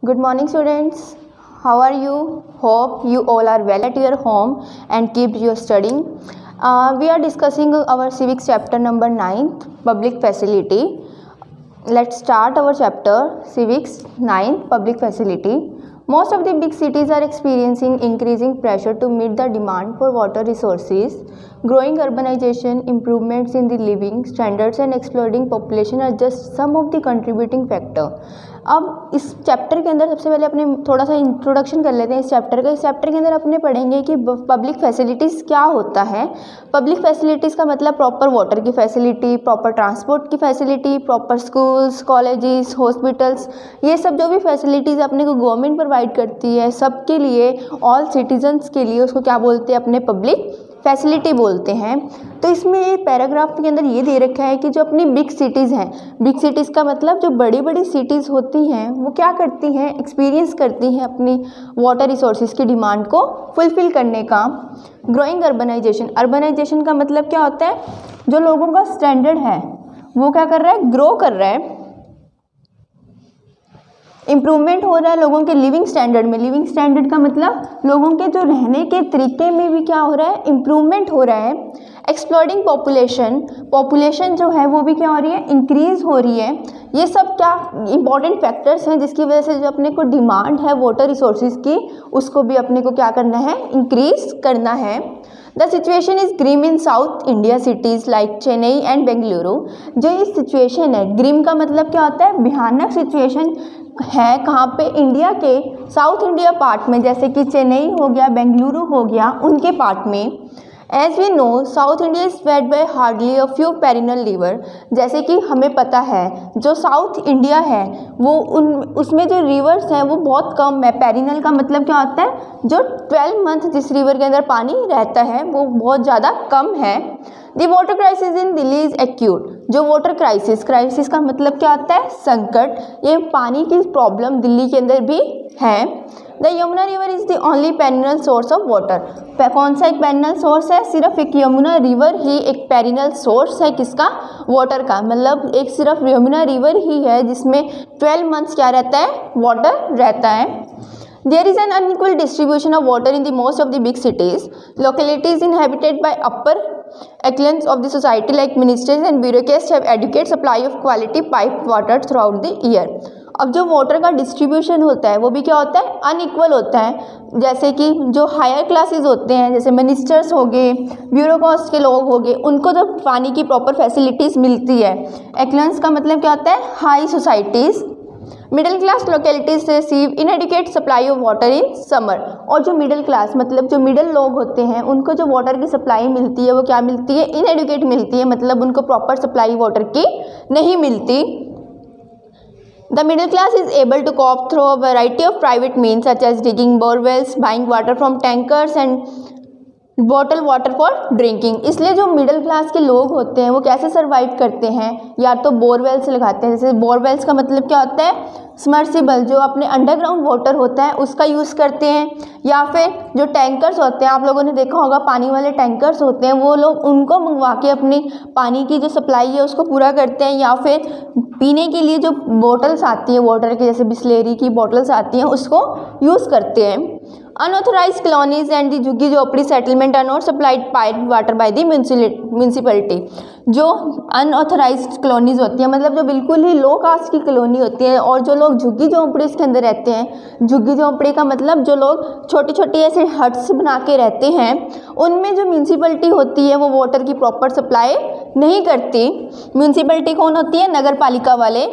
Good morning, students. How are you? Hope you all are well at your home and keep your studying. We are discussing our civics chapter number 9th, public facility. Let's start our chapter civics 9, public facility. Most of the big cities are experiencing increasing pressure to meet the demand for water resources. Growing urbanization, improvements in the living standards and exploding population are just some of the contributing factor. अब इस chapter के अंदर सबसे पहले अपने थोड़ा सा introduction कर लेते हैं इस चैप्टर का। इस चैप्टर के अंदर अपने पढ़ेंगे कि पब्लिक फैसिलिटीज़ क्या होता है। पब्लिक फैसिलिटीज़ का मतलब प्रॉपर वाटर की फैसिलिटी, प्रॉपर ट्रांसपोर्ट की facility, proper schools, colleges, hospitals, ये सब जो भी फैसिलिटीज़ अपने को गवर्नमेंट प्रोवाइड करती है सबके लिए, ऑल सिटीजन्स के लिए, उसको क्या बोलते हैं? अपने पब्लिक फैसिलिटी बोलते हैं। तो इसमें ये पैराग्राफ के अंदर ये दे रखा है कि जो अपनी बिग सिटीज़ हैं, बिग सिटीज़ का मतलब जो बड़ी बड़ी सिटीज़ होती हैं वो क्या करती हैं? एक्सपीरियंस करती हैं अपनी वाटर रिसोर्सेज की डिमांड को फुलफ़िल करने का। ग्रोइंग अर्बनाइजेशन, अर्बनाइजेशन का मतलब क्या होता है? जो लोगों का स्टैंडर्ड है वो क्या कर रहा है? ग्रो कर रहा है। इम्प्रूवमेंट हो रहा है लोगों के लिविंग स्टैंडर्ड में। लिविंग स्टैंडर्ड का मतलब लोगों के जो रहने के तरीके में भी क्या हो रहा है? इम्प्रूवमेंट हो रहा है। एक्सप्लोडिंग पॉपुलेशन, पॉपुलेशन जो है वो भी क्या हो रही है? इंक्रीज हो रही है। ये सब क्या इंपॉर्टेंट फैक्टर्स हैं जिसकी वजह से जो अपने को डिमांड है वाटर रिसोर्सेज की उसको भी अपने को क्या करना है? इंक्रीज करना है। The situation is grim in South India cities like Chennai and Bengaluru. जो ये सिचुएशन है, ग्रीम का मतलब क्या होता है? भयानक सिचुएशन है। कहाँ पे? इंडिया के साउथ इंडिया पार्ट में, जैसे कि चेन्नई हो गया, बेंगलुरु हो गया, उनके पार्ट में। As we know South India is fed by hardly a few perennial river. जैसे कि हमें पता है जो साउथ इंडिया है वो उसमें जो रिवर्स हैं वो बहुत कम है। पेरिनल का मतलब क्या होता है? जो 12 मंथ जिस रिवर के अंदर पानी रहता है वो बहुत ज़्यादा कम है। The water crisis in Delhi is acute. जो वाटर क्राइसिस, क्राइसिस का मतलब क्या होता है? संकट। ये पानी की प्रॉब्लम दिल्ली के अंदर भी है। The Yamuna river is the only perennial source of water. कौन सा एक पेरिनल सोर्स है? सिर्फ एक यमुना रिवर ही एक पेरिनल सोर्स है। किसका? वाटर का। मतलब एक सिर्फ यमुना रिवर ही है जिसमें 12 मंथ्स क्या रहता है? वाटर रहता है। There is an unequal distribution of water in the most of the big cities. Localities inhabited by upper echelons of the society like ministers and bureaucrats have adequate supply of quality piped water throughout the year. अब जो water का distribution होता है वो भी क्या होता है? अनइक्वल होता है। जैसे कि जो हायर क्लासेस होते हैं, जैसे मिनिस्टर्स हो गए, ब्यूरोक्रेट्स के लोग हो गए, उनको जब पानी की प्रॉपर फैसिलिटीज़ मिलती है। एक्लेंस का मतलब क्या होता है? High societies. Middle class localities receive इनएडिक्वेट supply of water in summer. और जो मिडिल क्लास मतलब जो मिडिल लोग होते हैं उनको जो वाटर की सप्लाई मिलती है वो क्या मिलती है? इनएडिक्वेट मिलती है। मतलब उनको प्रॉपर सप्लाई वाटर की नहीं मिलती। The middle class is able to cope through a variety of private means such as digging borewells, buying water from tankers and bottle water for drinking. इसलिए जो मिडिल क्लास के लोग होते हैं वो कैसे सर्वाइव करते हैं? या तो बोरवेल्स लगाते हैं। जैसे बोरवेल्स का मतलब क्या होता है? समर्सिबल, जो अपने अंडरग्राउंड वाटर होता है उसका यूज़ करते हैं। या फिर जो टैंकर्स होते हैं, आप लोगों ने देखा होगा पानी वाले टैंकर्स होते हैं, वो लोग उनको मंगवा के अपनी पानी की जो सप्लाई है उसको पूरा करते हैं। या फिर पीने के लिए जो बॉटल्स आती हैं वाटर की, जैसे बिस्लेरी की बॉटल्स आती हैं, उसको यूज़ करते हैं। Unauthorized colonies and the झुग्गी झोपड़ी settlement are not supplied piped water by the municipality। जो अनऑथराइज्ड कॉलोनीज होती हैं मतलब जो बिल्कुल ही लो कास्ट की कॉलोनी होती है, और जो लोग झुग्गी झोंपड़ी इसके अंदर रहते हैं, झुग्गी झोंपड़ी का मतलब जो लोग छोटी छोटी ऐसे हट्स बना के रहते हैं, उनमें जो म्यूनसिपलिटी होती है वो वाटर की प्रॉपर सप्लाई नहीं करती। म्यूनसिपलिटी कौन होती है? नगर पालिका वाले।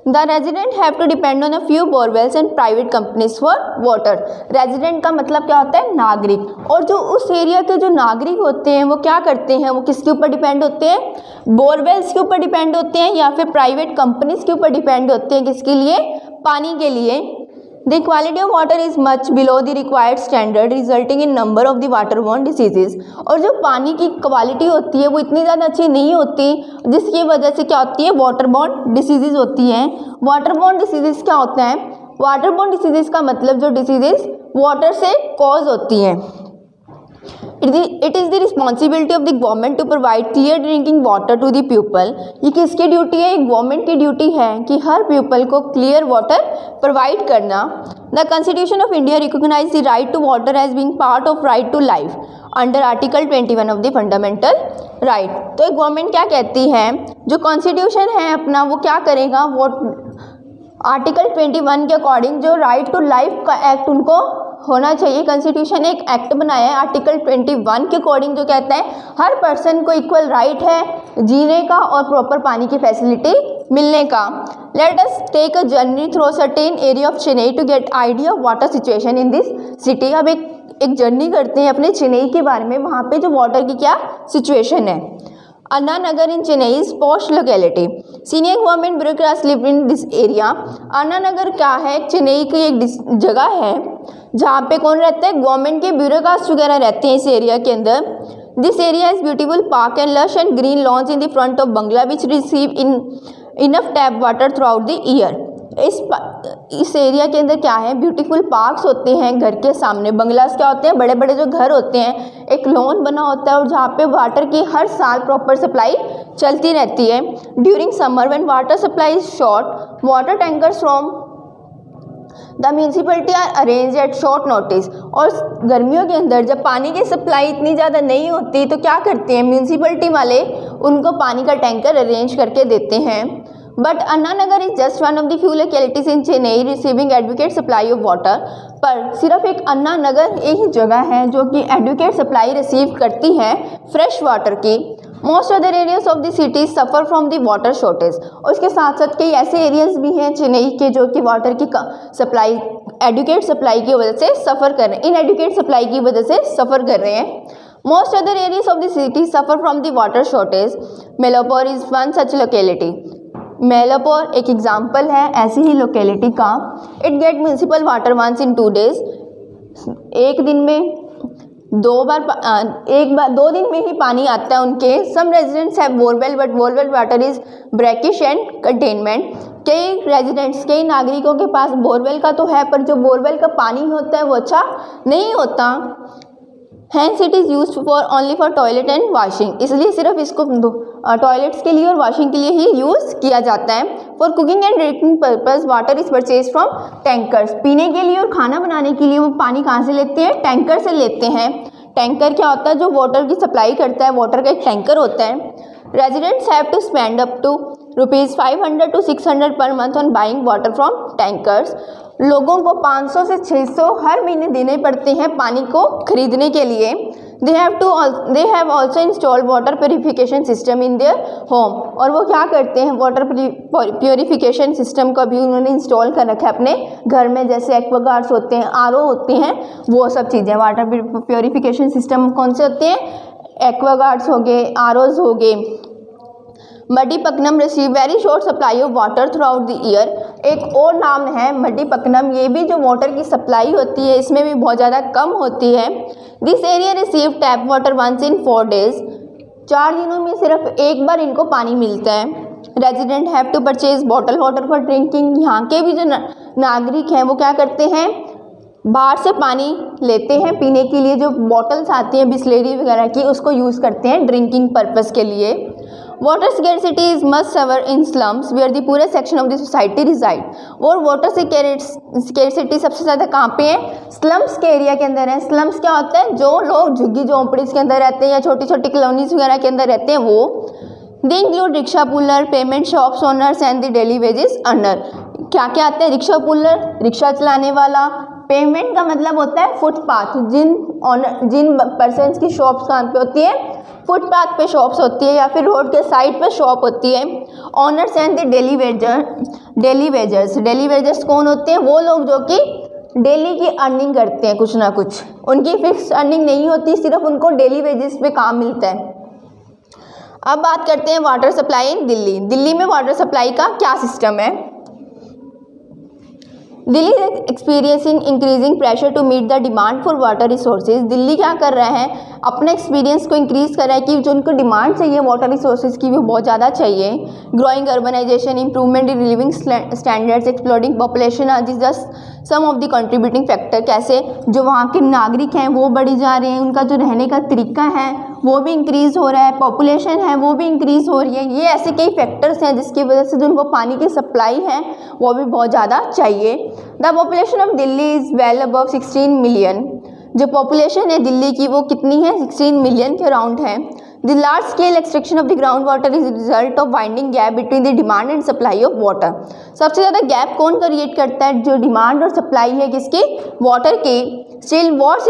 The resident have to depend on a few borewells and private companies for water। Resident का मतलब क्या होता है? नागरिक। और जो उस एरिया के जो नागरिक होते हैं वो क्या करते हैं? वो किसके ऊपर डिपेंड होते हैं? बोरवेल्स के ऊपर डिपेंड होते हैं या फिर प्राइवेट कंपनीज के ऊपर डिपेंड होते हैं। किसके लिए? पानी के लिए। The quality of water is much below the required standard, resulting in number of the waterborne diseases। और जो पानी की क्वालिटी होती है वो इतनी ज़्यादा अच्छी नहीं होती, जिसकी वजह से क्या होती है? वाटरबॉर्न डिसीजेज होती हैं। वाटरबॉर्न डिसीजेज क्या होते हैं? वाटरबॉर्न डिसीजेज का मतलब जो डिसीजेज वाटर से कॉज होती हैं। It is the responsibility of the government to provide clear drinking water to the people. ये किसकी ड्यूटी है? गवर्नमेंट की ड्यूटी है कि हर पीपल को क्लियर वाटर प्रोवाइड करना। The constitution of India recognise the right to water as being part of right to life under article 21 of the fundamental right. तो गवर्नमेंट क्या कहती है, जो कॉन्स्टिट्यूशन है अपना वो क्या करेगा, वो आर्टिकल 21 के अकॉर्डिंग जो राइट टू लाइफ का एक्ट उनको होना चाहिए। कॉन्स्टिट्यूशन एक एक्ट बनाया है आर्टिकल 21 के अकॉर्डिंग जो कहता है हर पर्सन को इक्वल राइट है जीने का और प्रॉपर पानी की फैसिलिटी मिलने का। Let us take a journey through certain area of Chennai to get idea of water situation in this city. अब एक जर्नी करते हैं अपने चेन्नई के बारे में, वहाँ पे जो वाटर की क्या सिचुएशन है। Anna Nagar in Chennai is posh locality, senior government bureaucrats live in this area. Anna Nagar क्या है? चेन्नई की एक जगह है जहाँ पे कौन रहता है? गवर्नमेंट के ब्यूरोक्रेट्स वगैरह रहते हैं इस एरिया के अंदर। This area is beautiful park and lush and green lawns in the front of bungalow which receive enough tap water throughout the year. इस एरिया के अंदर क्या है? ब्यूटीफुल पार्क्स होते हैं घर के सामने, बंगलास क्या होते हैं? बड़े बड़े जो घर होते हैं, एक लॉन बना होता है और जहाँ पे वाटर की हर साल प्रॉपर सप्लाई चलती रहती है। During summer when water supply is short, water tankers from the municipality are arrange at short notice. और गर्मियों के अंदर जब पानी की सप्लाई इतनी ज़्यादा नहीं होती तो क्या करते हैं म्यूनसिपलिटी वाले, उनको पानी का टैंकर अरेंज करके देते हैं। But Anna Nagar is just one of the few localities in Chennai receiving adequate supply of water. पर सिर्फ एक अन्ना नगर एक ही जगह है जो कि एडुकेट सप्लाई रिसीव करती है फ्रेश वाटर की। Most other areas of the city suffer from the water shortage. और उसके साथ साथ कई ऐसे एरियाज भी हैं चेन्नई के जो कि वाटर की सप्लाई एडुकेट सप्लाई की वजह से सफ़र कर रहे हैं, इनएडुकेट सप्लाई की वजह से सफ़र कर रहे हैं। Most other areas of the city suffer from the water shortage. Mylapore is one such locality. Mylapore एक एग्जाम्पल है ऐसी ही लोकेलिटी का। It get municipal water once in 2 days। एक दिन में दो दिन में ही पानी आता है उनके। Some residents have borewell but borewell water is brackish and containment. कई रेजिडेंट्स, कई नागरिकों के पास बोरवेल का तो है पर जो बोरवेल का पानी होता है वो अच्छा नहीं होता। Hence it is use for only for toilet and washing. इसलिए सिर्फ इसको टॉयलेट्स के लिए और वॉशिंग के लिए ही यूज़ किया जाता है। For cooking and drinking purpose water is purchase from tankers. पीने के लिए और खाना बनाने के लिए वो पानी कहाँ से लेते हैं? टैंकर से लेते हैं। टैंकर क्या होता है? जो वाटर की सप्लाई करता है, वाटर का एक टैंकर होता है। Residents have to spend up to ₹500 to 600 per month on buying water from tankers. लोगों को 500 से 600 हर महीने देने पड़ते हैं पानी को खरीदने के लिए। They have also install water purification system in their home. और वो क्या करते हैं? वाटर प्योरीफिकेशन सिस्टम को भी उन्होंने इंस्टॉल कर रखा है अपने घर में, जैसे एक्वागार्ड्स होते हैं, RO होते हैं, वो सब चीज़ें। वाटर प्योरीफिकेशन सिस्टम कौन से होते हैं? एक्वागार्ड्स हो गए, ROs हो गए। Maddipattanam receive very short supply of water throughout the year. एक और नाम है मड्डीपट्टनम, ये भी जो वाटर की सप्लाई होती है इसमें भी बहुत ज़्यादा कम होती है। This area receive tap water once in 4 days। 4 दिनों में सिर्फ एक बार इनको पानी मिलता है। Resident have to purchase bottle water for drinking. यहाँ के भी जो नागरिक हैं वो क्या करते हैं? बाहर से पानी लेते हैं पीने के लिए। जो बॉटल्स आती हैं बिस्लेरी वगैरह की, उसको यूज़ करते हैं ड्रिंकिंग पर्पज़ के लिए। Water scarcity is must severe in slums where the poorer section of the society reside. और वाटर स्कैरसिटी सबसे ज़्यादा कहाँ पे है? स्लम्स के एरिया के अंदर है। स्लम्स क्या होता है? जो लोग झुग्गी झोंपड़ीज के अंदर रहते हैं या छोटी छोटी कॉलोनीज वगैरह के अंदर रहते हैं वो। They include rickshaw puller, payment shops owners and the daily wages earner. क्या क्या आते हैं? रिक्शा पुलर, रिक्शा चलाने वाला। पेमेंट का मतलब होता है फुटपाथ, जिन पर्सन्स की शॉप्स कहाँ पे होती है? फुटपाथ पे शॉप्स होती है या फिर रोड के साइड पे शॉप होती है। Honours and the daily wagers कौन होते हैं? वो लोग जो कि डेली की अर्निंग करते हैं कुछ ना कुछ, उनकी फिक्स अर्निंग नहीं होती, सिर्फ उनको डेली वेजेस पे काम मिलता है। अब बात करते हैं water supply in Delhi. Delhi में वाटर सप्लाई का क्या सिस्टम है? Delhi is experiencing increasing pressure to meet the demand for water resources. Delhi क्या कर रहा है? अपने एक्सपीरियंस को इंक्रीज़ कर रहा है कि जो उनको डिमांड चाहिए वाटर रिसोर्सेज की वो बहुत ज़्यादा चाहिए। Growing urbanisation, improvement in living standards, exploding population are just some of the contributing factor. कैसे जो वहाँ के नागरिक हैं वो बढ़ी जा रहे हैं, उनका जो रहने का तरीका है वो भी इंक्रीज़ हो रहा है, पॉपुलेशन है वो भी इंक्रीज़ हो रही है। ये ऐसे कई फैक्टर्स हैं जिसकी वजह से जो उनको पानी की सप्लाई है वो भी बहुत ज़्यादा चाहिए। The population of Delhi is well above 16 million. जो पॉपुलेशन है दिल्ली की वो कितनी है, 16 मिलियन के अराउंड है। The large scale extraction of the ground water is result of winding gap between the demand and supply of water. सबसे ज़्यादा गैप कौन क्रिएट करता है, जो डिमांड और सप्लाई है किसकी, वाटर की। Still, what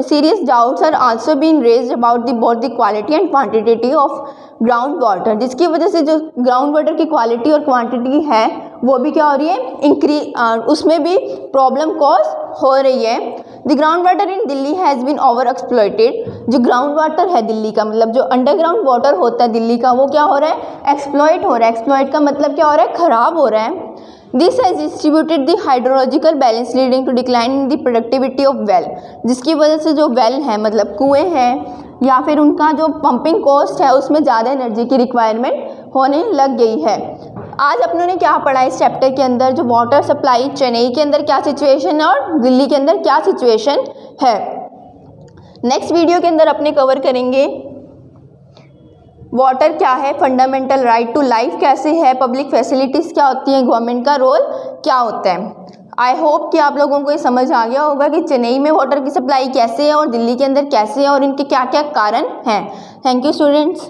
serious doubts are also being raised about both the quality and quantity of ground water, जिसकी वजह से जो ग्राउंड वाटर की क्वालिटी और क्वांटिटी है वो भी क्या हो रही है, उसमें भी प्रॉब्लम कॉज हो रही है। The ground water in Delhi has been over exploited. जो ग्राउंड वाटर है दिल्ली का, मतलब जो अंडरग्राउंड वाटर होता है दिल्ली का, वो क्या हो रहा है, एक्सप्लॉइट हो रहा है। एक्सप्लॉइट का मतलब क्या हो रहा है, ख़राब हो रहा है। This has distributed the hydrological balance leading to decline in the productivity of well, जिसकी वजह से जो वेल है मतलब कुएँ हैं या फिर उनका जो पंपिंग कॉस्ट है उसमें ज़्यादा एनर्जी की रिक्वायरमेंट होने लग गई है। आज अपनों ने क्या पढ़ा इस चैप्टर के अंदर, जो वाटर सप्लाई चेन्नई के अंदर क्या सिचुएशन है और दिल्ली के अंदर क्या सिचुएशन है। नेक्स्ट वीडियो के अंदर अपने कवर करेंगे वाटर क्या है, फंडामेंटल राइट टू लाइफ कैसे है, पब्लिक फैसिलिटीज़ क्या होती हैं, गवर्नमेंट का रोल क्या होता है। आई होप कि आप लोगों को ये समझ आ गया होगा कि चेन्नई में वाटर की सप्लाई कैसे है और दिल्ली के अंदर कैसे है और इनके क्या क्या कारण हैं। Thank you students.